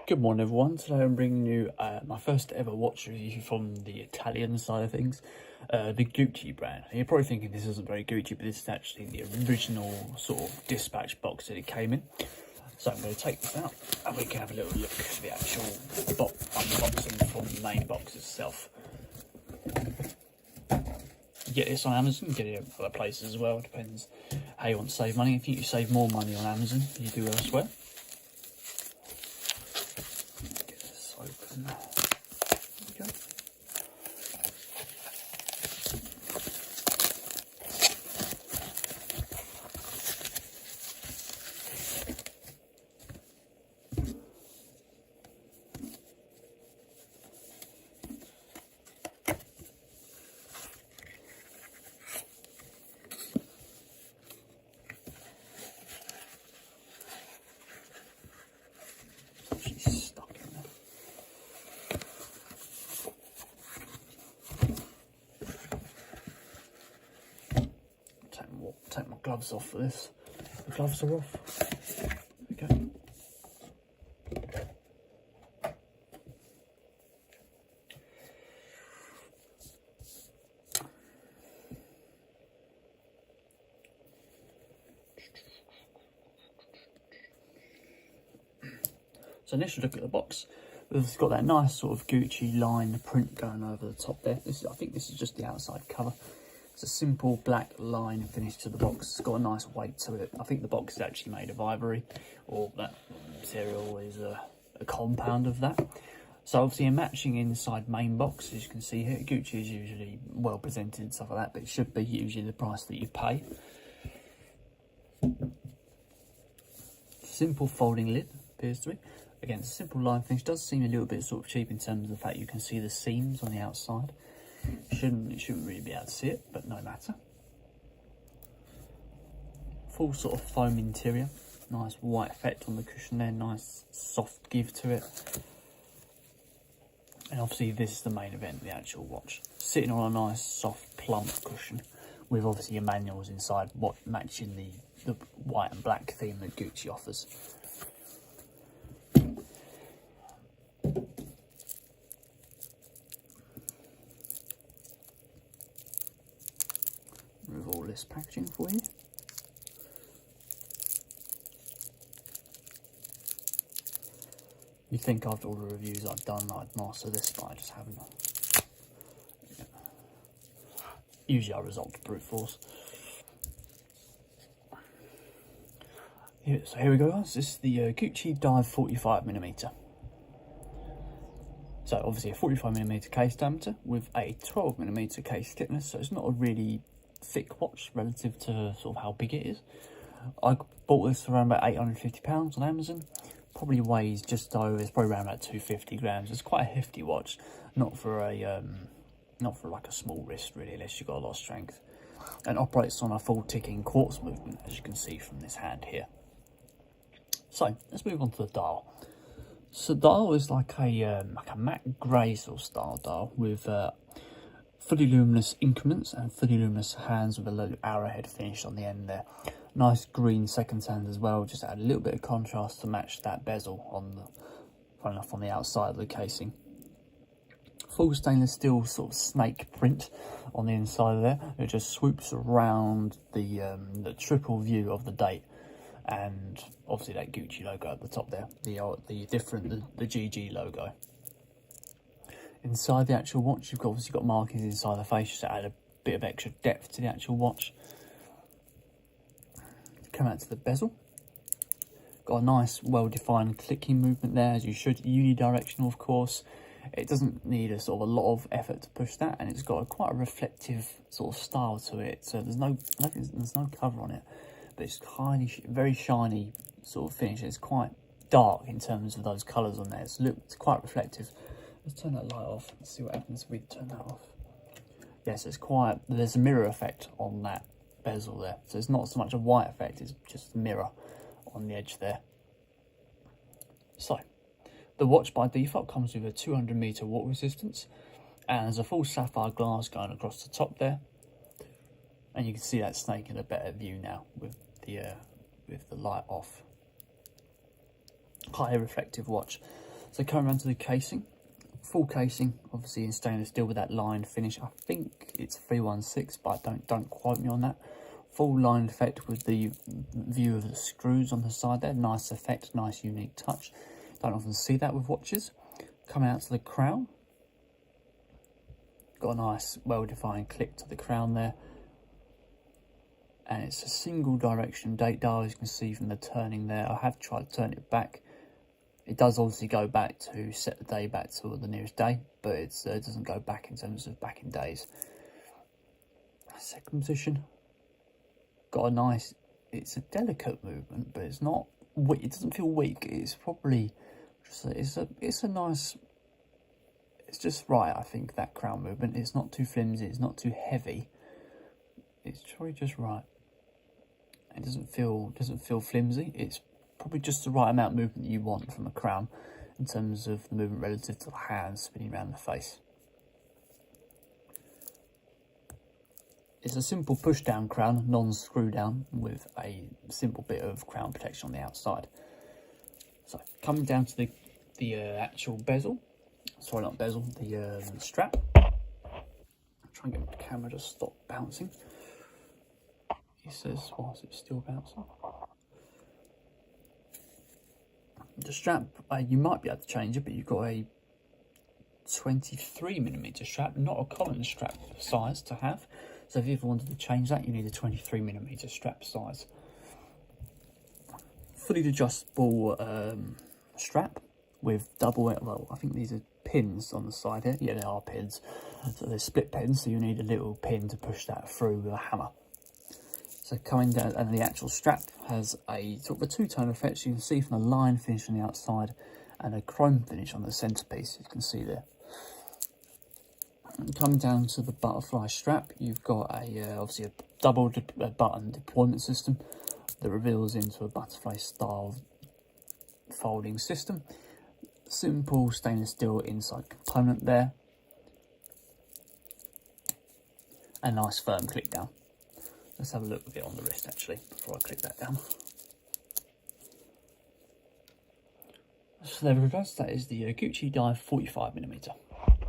Good morning everyone, today I'm bringing you my first ever watch review from the Italian side of things, the Gucci brand. You're probably thinking this isn't very Gucci, but this is actually the original sort of dispatch box that it came in. So I'm going to take this out and we can have a little look at the actual unboxing from the main box itself. You get this on Amazon, you get it at other places as well, depends how you want to save money. I think you save more money on Amazon than you do elsewhere. Open. There we go. She's stuck in there. Take my gloves off for this. The gloves are off. Okay. So initial look at the box. It's got that nice sort of Gucci line print going over the top there. I think this is just the outside cover. It's a simple black line finish to the box. It's got a nice weight to it. I think the box is actually made of ivory, or that material is a compound of that. So obviously a matching inside main box, as you can see here. Gucci is usually well presented and stuff like that, but it should be usually the price that you pay. Simple folding lid, appears to be. Again, it's a simple line finish. Does seem a little bit sort of cheap in terms of the fact you can see the seams on the outside. You shouldn't really be able to see it, but no matter. Full sort of foam interior, nice white effect on the cushion there, nice soft give to it. And obviously this is the main event, the actual watch. Sitting on a nice soft plump cushion with obviously your manuals inside, what matching the white and black theme that Gucci offers. Remove all this packaging for you. You'd think after all the reviews I've done I'd master this, but I just haven't. Yeah. Usually I resort to brute force. So here we go guys, this is the Gucci Dive 45mm. So obviously a 45mm case diameter with a 12mm case thickness, so it's not a really thick watch relative to sort of how big it is. I bought this for around about £850 on Amazon. Probably weighs just over, it's probably around about 250 grams. It's quite a hefty watch, not for like a small wrist really, unless you've got a lot of strength. And operates on a full ticking quartz movement, as you can see from this hand here. So let's move on to the dial. So the dial is like a matte grey sort of style dial with fully luminous increments and fully luminous hands with a little arrowhead finish on the end there. Nice green second hand as well, just add a little bit of contrast to match that bezel on the outside of the casing. Full stainless steel sort of snake print on the inside of there. It just swoops around the triple view of the date, and obviously that Gucci logo at the top there, the GG logo. Inside the actual watch, you've obviously got markings inside the face just to add a bit of extra depth to the actual watch. Come out to the bezel. Got a nice, well-defined clicking movement there, as you should. Unidirectional, of course. It doesn't need a sort of a lot of effort to push that, and it's got quite a reflective sort of style to it. So there's no cover on it, but it's very shiny sort of finish. It's quite dark in terms of those colours on there. It's quite reflective. Let's turn that light off and see what happens if we turn that off. Yes, there's a mirror effect on that bezel there. So it's not so much a white effect, it's just a mirror on the edge there. So, the watch by default comes with a 200-metre water resistance, and there's a full sapphire glass going across the top there. And you can see that snake in a better view now with the light off. High reflective watch. So coming around to the casing, full casing, obviously in stainless steel with that lined finish. I think it's 316, but don't quote me on that. Full lined effect with the view of the screws on the side there. Nice effect, nice unique touch. Don't often see that with watches. Coming out to the crown. Got a nice well-defined clip to the crown there. And it's a single direction date dial, as you can see from the turning there. I have tried to turn it back. It does obviously go back to set the day back to the nearest day, but it doesn't go back in terms of back in days. Second position. Got a nice, it's a delicate movement, but it's not weak. It doesn't feel weak. It's probably just it's a nice, it's just right. I think that crown movement. It's not too flimsy. It's not too heavy. It's probably just right. It doesn't feel flimsy. It's probably just the right amount of movement that you want from a crown in terms of the movement relative to the hands spinning around the face. It's a simple push down crown, non-screw down, with a simple bit of crown protection on the outside. So coming down to the actual bezel, sorry not bezel, the strap. I'll try and get the camera to stop bouncing. It says, why is it still bouncing? The strap, you might be able to change it, but you've got a 23mm strap, not a common strap size to have. So if you ever wanted to change that, you need a 23mm strap size. Fully adjustable strap with double, well, I think these are pins on the side here. Yeah, they are pins. So they're split pins, so you need a little pin to push that through with a hammer. So coming down, and the actual strap has a sort of a two-tone effect. So you can see from the line finish on the outside and a chrome finish on the centerpiece, you can see there. And coming down to the butterfly strap, you've got a obviously a double button deployment system that reveals into a butterfly style folding system. Simple stainless steel inside component there. A nice firm click down. Let's have a look with it on the wrist actually, before I click that down. So there we go, that is the Gucci Dive 45mm.